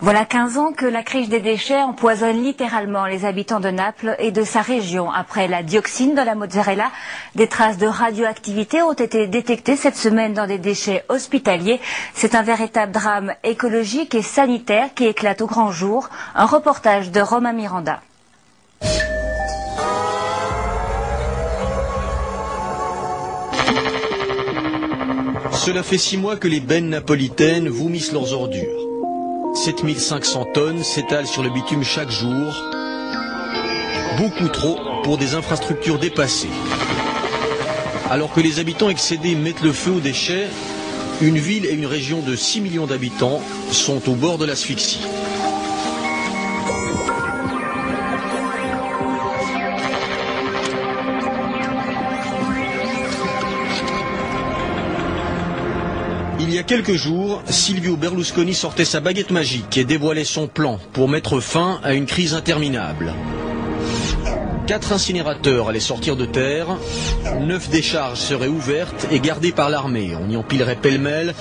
Voilà 15 ans que la crise des déchets empoisonne littéralement les habitants de Naples et de sa région. Après la dioxine dans la mozzarella, des traces de radioactivité ont été détectées cette semaine dans des déchets hospitaliers. C'est un véritable drame écologique et sanitaire qui éclate au grand jour. Un reportage de Romain Miranda. Cela fait 6 mois que les bennes napolitaines vomissent leurs ordures. 7500 tonnes s'étalent sur le bitume chaque jour. Beaucoup trop pour des infrastructures dépassées. Alors que les habitants excédés mettent le feu aux déchets, une ville et une région de 6 millions d'habitants sont au bord de l'asphyxie. Il y a quelques jours, Silvio Berlusconi sortait sa baguette magique et dévoilait son plan pour mettre fin à une crise interminable. 4 incinérateurs allaient sortir de terre, 9 décharges seraient ouvertes et gardées par l'armée. On y empilerait pêle-mêle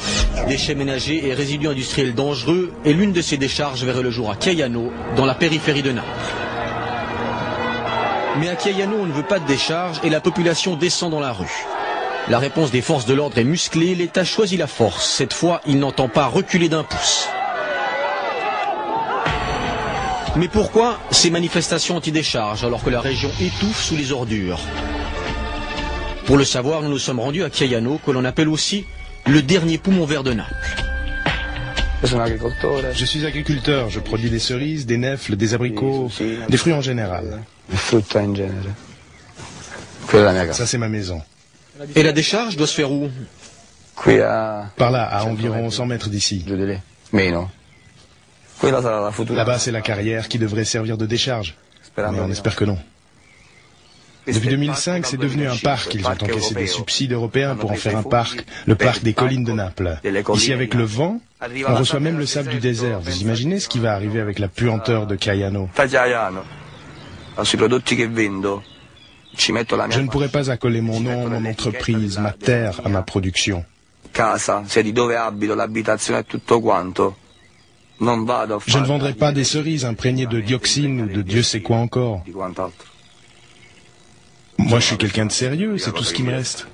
déchets ménagers et résidus industriels dangereux, et l'une de ces décharges verrait le jour à Chiaiano, dans la périphérie de Naples. Mais à Chiaiano, on ne veut pas de décharge et la population descend dans la rue. La réponse des forces de l'ordre est musclée, l'État choisit la force. Cette fois, il n'entend pas reculer d'un pouce. Mais pourquoi ces manifestations anti-décharge alors que la région étouffe sous les ordures? Pour le savoir, nous nous sommes rendus à Chiaiano, que l'on appelle aussi le dernier poumon vert de Naples. Je suis agriculteur, je produis des cerises, des nèfles, des abricots, des fruits en général. Ça c'est ma maison. Et la décharge doit se faire où? Par là, à environ 100 mètres d'ici. Là-bas, c'est la carrière qui devrait servir de décharge. Mais on espère que non. Depuis 2005, c'est devenu un parc. Ils ont encaissé des subsides européens pour en faire un parc, le parc des collines de Naples. Ici, avec le vent, on reçoit même le sable du désert. Vous imaginez ce qui va arriver avec la puanteur de Chiaiano? Je ne pourrais pas accoler mon nom, mon entreprise, ma terre à ma production. Je ne vendrai pas des cerises imprégnées de dioxine ou de Dieu sait quoi encore. Moi, je suis quelqu'un de sérieux, c'est tout ce qui me reste.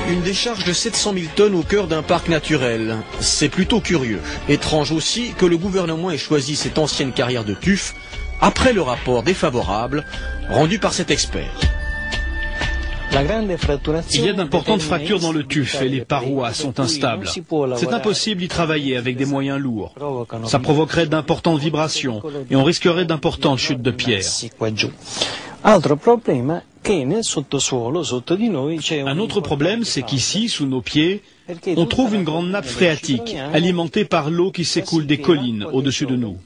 Une décharge de 700 000 tonnes au cœur d'un parc naturel. C'est plutôt curieux. Étrange aussi que le gouvernement ait choisi cette ancienne carrière de tuf après le rapport défavorable rendu par cet expert. Il y a d'importantes fractures dans le tuf et les parois sont instables. C'est impossible d'y travailler avec des moyens lourds. Ça provoquerait d'importantes vibrations et on risquerait d'importantes chutes de pierre. Un autre problème, c'est qu'ici, sous nos pieds, on trouve une grande nappe phréatique, alimentée par l'eau qui s'écoule des collines au-dessus de nous.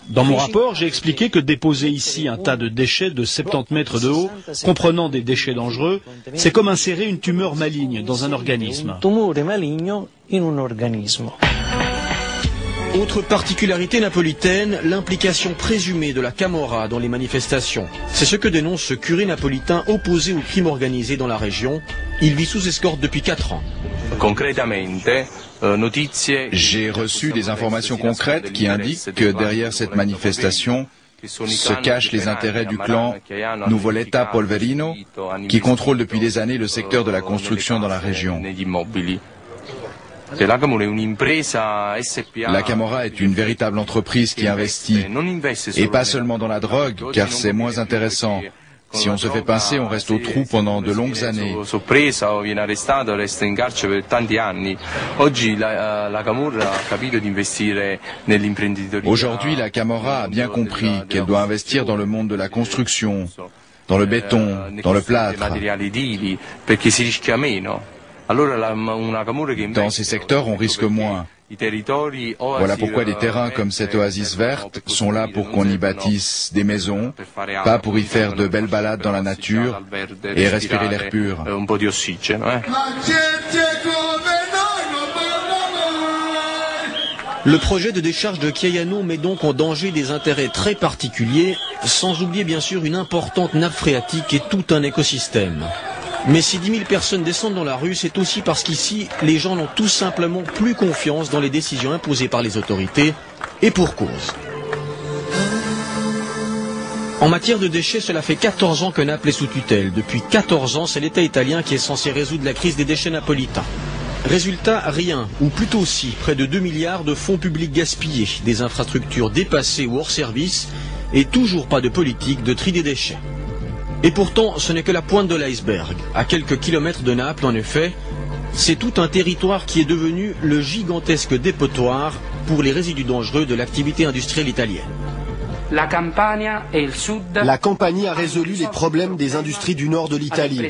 Dans mon rapport, j'ai expliqué que déposer ici un tas de déchets de 70 mètres de haut, comprenant des déchets dangereux, c'est comme insérer une tumeur maligne dans un organisme. Autre particularité napolitaine, l'implication présumée de la Camorra dans les manifestations. C'est ce que dénonce ce curé napolitain opposé au crime organisé dans la région. Il vit sous escorte depuis 4 ans. J'ai reçu des informations concrètes qui indiquent que derrière cette manifestation se cachent les intérêts du clan Nuvoletta Polverino, qui contrôle depuis des années le secteur de la construction dans la région. La Camorra est une véritable entreprise qui investit, et pas seulement dans la drogue, car c'est moins intéressant. Si on se fait pincer, on reste au trou pendant de longues années. Aujourd'hui, la Camorra a bien compris qu'elle doit investir dans le monde de la construction, dans le béton, dans le plâtre. Dans ces secteurs, on risque moins. Voilà pourquoi des terrains comme cette oasis verte sont là pour qu'on y bâtisse des maisons, pas pour y faire de belles balades dans la nature et respirer l'air pur. Le projet de décharge de Chiaiano met donc en danger des intérêts très particuliers, sans oublier bien sûr une importante nappe phréatique et tout un écosystème. Mais si 10 000 personnes descendent dans la rue, c'est aussi parce qu'ici, les gens n'ont tout simplement plus confiance dans les décisions imposées par les autorités, et pour cause. En matière de déchets, cela fait 14 ans que Naples est sous tutelle. Depuis 14 ans, c'est l'État italien qui est censé résoudre la crise des déchets napolitains. Résultat, rien, ou plutôt si, près de 2 milliards de fonds publics gaspillés, des infrastructures dépassées ou hors service, et toujours pas de politique de tri des déchets. Et pourtant, ce n'est que la pointe de l'iceberg. À quelques kilomètres de Naples, en effet, c'est tout un territoire qui est devenu le gigantesque dépotoir pour les résidus dangereux de l'activité industrielle italienne. La Campanie a résolu les problèmes des industries du nord de l'Italie.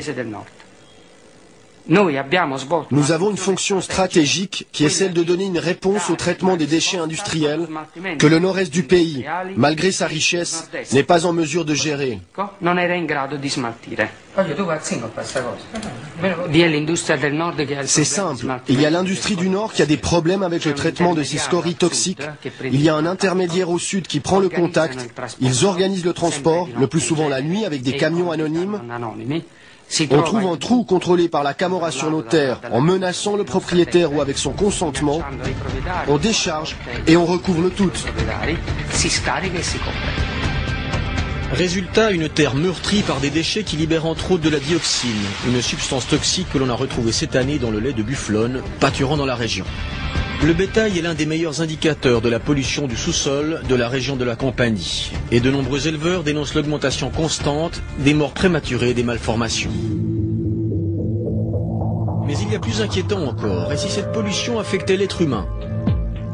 Nous avons une fonction stratégique qui est celle de donner une réponse au traitement des déchets industriels que le nord-est du pays, malgré sa richesse, n'est pas en mesure de gérer. C'est simple, il y a l'industrie du nord qui a des problèmes avec le traitement de ces scories toxiques, il y a un intermédiaire au sud qui prend le contact, ils organisent le transport, le plus souvent la nuit avec des camions anonymes. On trouve un trou contrôlé par la Camorra sur nos terres en menaçant le propriétaire ou avec son consentement. On décharge et on recouvre le tout. Résultat, une terre meurtrie par des déchets qui libèrent entre autres de la dioxine, une substance toxique que l'on a retrouvée cette année dans le lait de bufflone, pâturant dans la région. Le bétail est l'un des meilleurs indicateurs de la pollution du sous-sol de la région de la Campanie. Et de nombreux éleveurs dénoncent l'augmentation constante des morts prématurées et des malformations. Mais il y a plus inquiétant encore, et si cette pollution affectait l'être humain?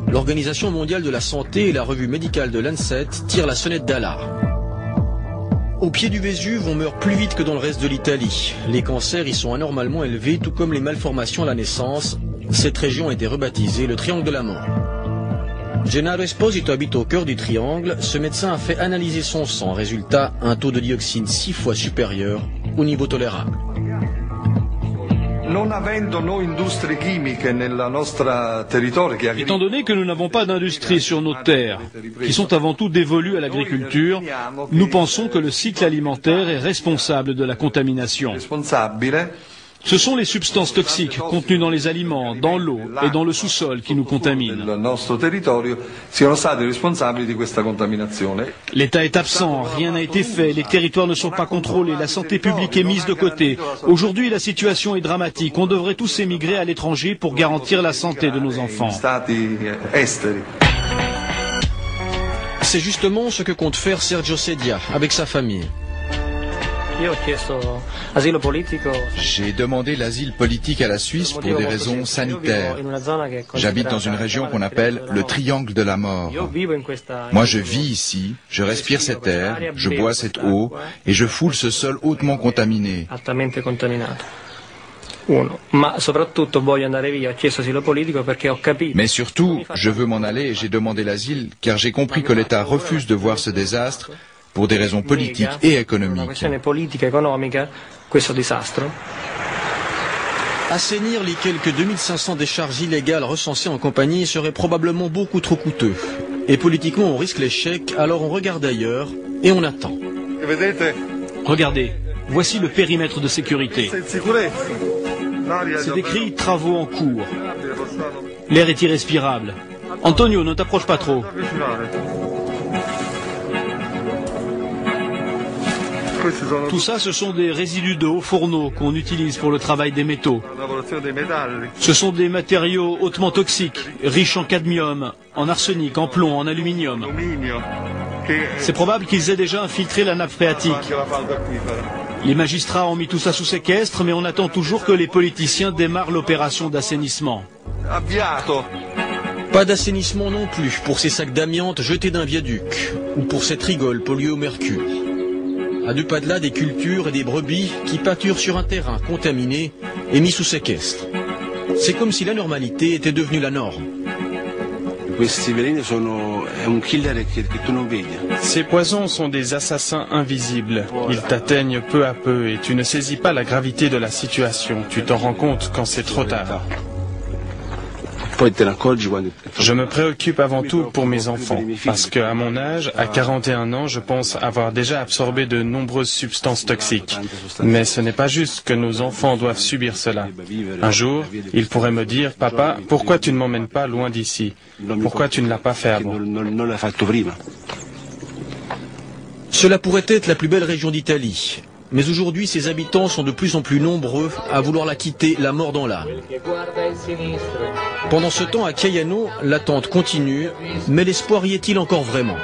L'Organisation mondiale de la santé et la revue médicale de Lancet tirent la sonnette d'alarme. Au pied du Vésuve, on meurt plus vite que dans le reste de l'Italie. Les cancers y sont anormalement élevés, tout comme les malformations à la naissance. Cette région a été rebaptisée le Triangle de la mort. Gennaro Esposito habite au cœur du triangle. Ce médecin a fait analyser son sang. Résultat, un taux de dioxine 6 fois supérieur au niveau tolérable. Étant donné que nous n'avons pas d'industrie sur nos terres, qui sont avant tout dévolues à l'agriculture, nous pensons que le cycle alimentaire est responsable de la contamination. Ce sont les substances toxiques contenues dans les aliments, dans l'eau et dans le sous-sol qui nous contaminent. L'État est absent, rien n'a été fait, les territoires ne sont pas contrôlés, la santé publique est mise de côté. Aujourd'hui, la situation est dramatique. On devrait tous émigrer à l'étranger pour garantir la santé de nos enfants. C'est justement ce que compte faire Sergio Sedia avec sa famille. J'ai demandé l'asile politique à la Suisse pour des raisons sanitaires. J'habite dans une région qu'on appelle le Triangle de la mort. Moi, je vis ici, je respire cet air, je bois cette eau et je foule ce sol hautement contaminé. Mais surtout, je veux m'en aller et j'ai demandé l'asile car j'ai compris que l'État refuse de voir ce désastre pour des raisons politiques et économiques. Assainir les quelques 2500 décharges illégales recensées en Campanie serait probablement beaucoup trop coûteux. Et politiquement, on risque l'échec, alors on regarde ailleurs et on attend. Regardez, voici le périmètre de sécurité. C'est écrit « Travaux en cours ». L'air est irrespirable. Antonio, ne t'approche pas trop. Tout ça, ce sont des résidus de hauts fourneaux qu'on utilise pour le travail des métaux. Ce sont des matériaux hautement toxiques, riches en cadmium, en arsenic, en plomb, en aluminium. C'est probable qu'ils aient déjà infiltré la nappe phréatique. Les magistrats ont mis tout ça sous séquestre, mais on attend toujours que les politiciens démarrent l'opération d'assainissement. Pas d'assainissement non plus pour ces sacs d'amiante jetés d'un viaduc, ou pour cette rigole polluée au mercure. À deux pas de là, des cultures et des brebis qui pâturent sur un terrain contaminé et mis sous séquestre. C'est comme si la normalité était devenue la norme. Ces poisons sont des assassins invisibles. Ils t'atteignent peu à peu et tu ne saisis pas la gravité de la situation. Tu t'en rends compte quand c'est trop tard. Je me préoccupe avant tout pour mes enfants, parce qu'à mon âge, à 41 ans, je pense avoir déjà absorbé de nombreuses substances toxiques. Mais ce n'est pas juste que nos enfants doivent subir cela. Un jour, ils pourraient me dire, papa, pourquoi tu ne m'emmènes pas loin d'ici? Pourquoi tu ne l'as pas fait avant? Cela pourrait être la plus belle région d'Italie. Mais aujourd'hui, ses habitants sont de plus en plus nombreux à vouloir la quitter, la mort dans l'âme. Pendant ce temps, à Chiaiano, l'attente continue, mais l'espoir y est-il encore vraiment?